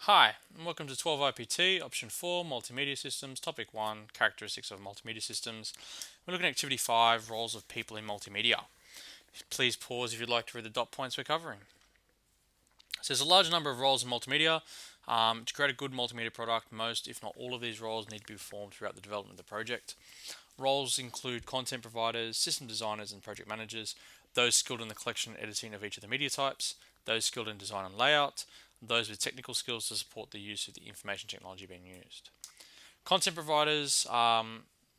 Hi, and welcome to 12 IPT, Option 4, Multimedia Systems, Topic 1, Characteristics of Multimedia Systems. We're looking at Activity 5, Roles of People in Multimedia. Please pause if you'd like to read the dot points we're covering. So there's a large number of roles in multimedia. To create a good multimedia product, most, if not all of these roles need to be performed throughout the development of the project. Roles include content providers, system designers and project managers, those skilled in the collection and editing of each of the media types, those skilled in design and layout, those with technical skills to support the use of the information technology being used. Content providers,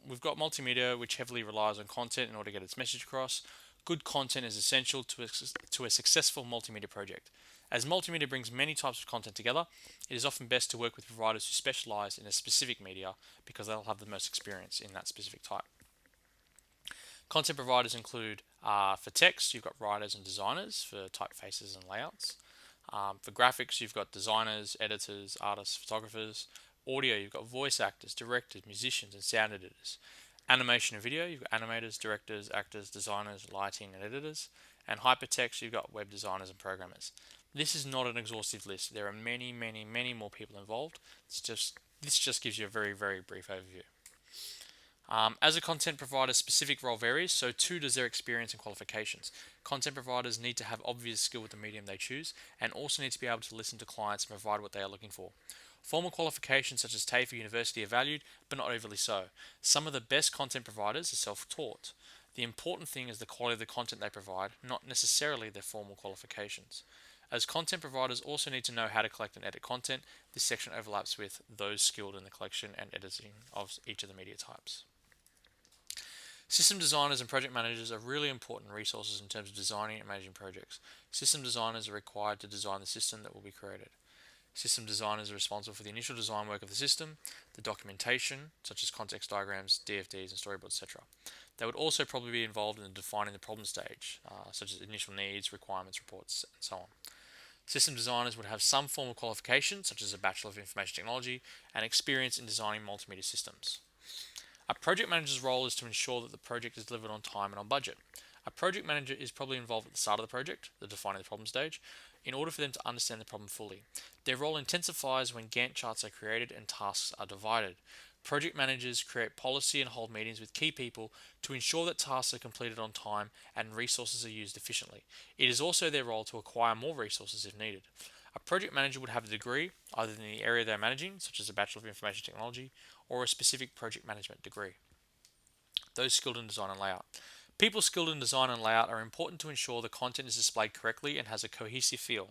we've got multimedia which heavily relies on content in order to get its message across. Good content is essential to a successful multimedia project. As multimedia brings many types of content together, it is often best to work with providers who specialize in a specific media because they'll have the most experience in that specific type. Content providers include, for text, you've got writers and designers for typefaces and layouts. For graphics, you've got designers, editors, artists, photographers. Audio, you've got voice actors, directors, musicians, and sound editors. Animation and video, you've got animators, directors, actors, designers, lighting, and editors. And hypertext, you've got web designers and programmers. This is not an exhaustive list. There are many, many, many more people involved. This just gives you a very, very brief overview. As a content provider, specific role varies, so too does their experience and qualifications. Content providers need to have obvious skill with the medium they choose, and also need to be able to listen to clients and provide what they are looking for. Formal qualifications such as TAFE University are valued, but not overly so. Some of the best content providers are self-taught. The important thing is the quality of the content they provide, not necessarily their formal qualifications. As content providers also need to know how to collect and edit content, this section overlaps with those skilled in the collection and editing of each of the media types. System designers and project managers are really important resources in terms of designing and managing projects. System designers are required to design the system that will be created. System designers are responsible for the initial design work of the system, the documentation, such as context diagrams, DFDs, and storyboards, etc. They would also probably be involved in defining the problem stage, such as initial needs, requirements, reports, and so on. System designers would have some form of qualification, such as a Bachelor of Information Technology, and experience in designing multimedia systems. A project manager's role is to ensure that the project is delivered on time and on budget. A project manager is probably involved at the start of the project, the defining the problem stage, in order for them to understand the problem fully. Their role intensifies when Gantt charts are created and tasks are divided. Project managers create policy and hold meetings with key people to ensure that tasks are completed on time and resources are used efficiently. It is also their role to acquire more resources if needed. A project manager would have a degree, either in the area they're managing, such as a Bachelor of Information Technology, or a specific project management degree. Those skilled in design and layout. People skilled in design and layout are important to ensure the content is displayed correctly and has a cohesive feel.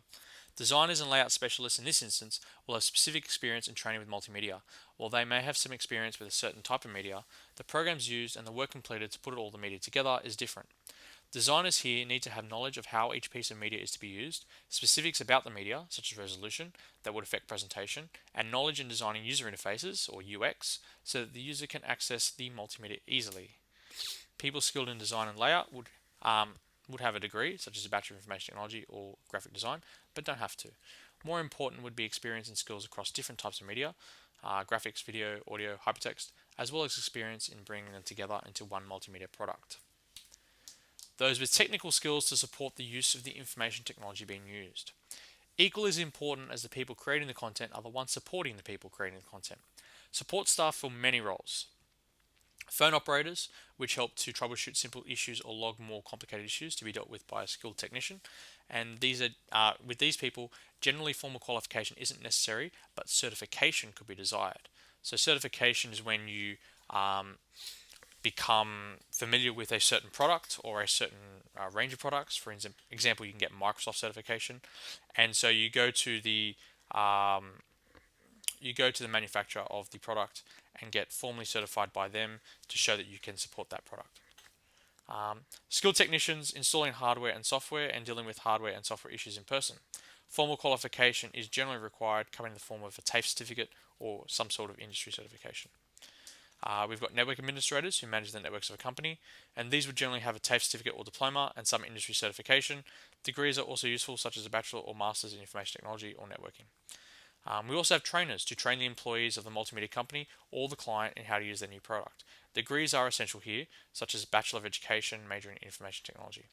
Designers and layout specialists in this instance will have specific experience in training with multimedia. While they may have some experience with a certain type of media, the programs used and the work completed to put all the media together is different. Designers here need to have knowledge of how each piece of media is to be used, specifics about the media, such as resolution, that would affect presentation, and knowledge in designing user interfaces, or UX, so that the user can access the multimedia easily. People skilled in design and layout would have a degree, such as a Bachelor of Information Technology or Graphic Design, but don't have to. More important would be experience and skills across different types of media, graphics, video, audio, hypertext, as well as experience in bringing them together into one multimedia product. Those with technical skills to support the use of the information technology being used. Equally as important as the people creating the content are the ones supporting the people creating the content. Support staff fill many roles. Phone operators, which help to troubleshoot simple issues or log more complicated issues to be dealt with by a skilled technician. And these are with these people, generally formal qualification isn't necessary, but certification could be desired. So certification is when you become familiar with a certain product or a certain range of products. For example, you can get Microsoft certification, and so you go to the manufacturer of the product and get formally certified by them to show that you can support that product. Skilled technicians installing hardware and software and dealing with hardware and software issues in person. Formal qualification is generally required, coming in the form of a TAFE certificate or some sort of industry certification. We've got network administrators who manage the networks of a company, and these would generally have a TAFE certificate or diploma and some industry certification. Degrees are also useful, such as a bachelor or master's in information technology or networking. We also have trainers to train the employees of the multimedia company or the client in how to use their new product. Degrees are essential here, such as Bachelor of Education, majoring in information technology.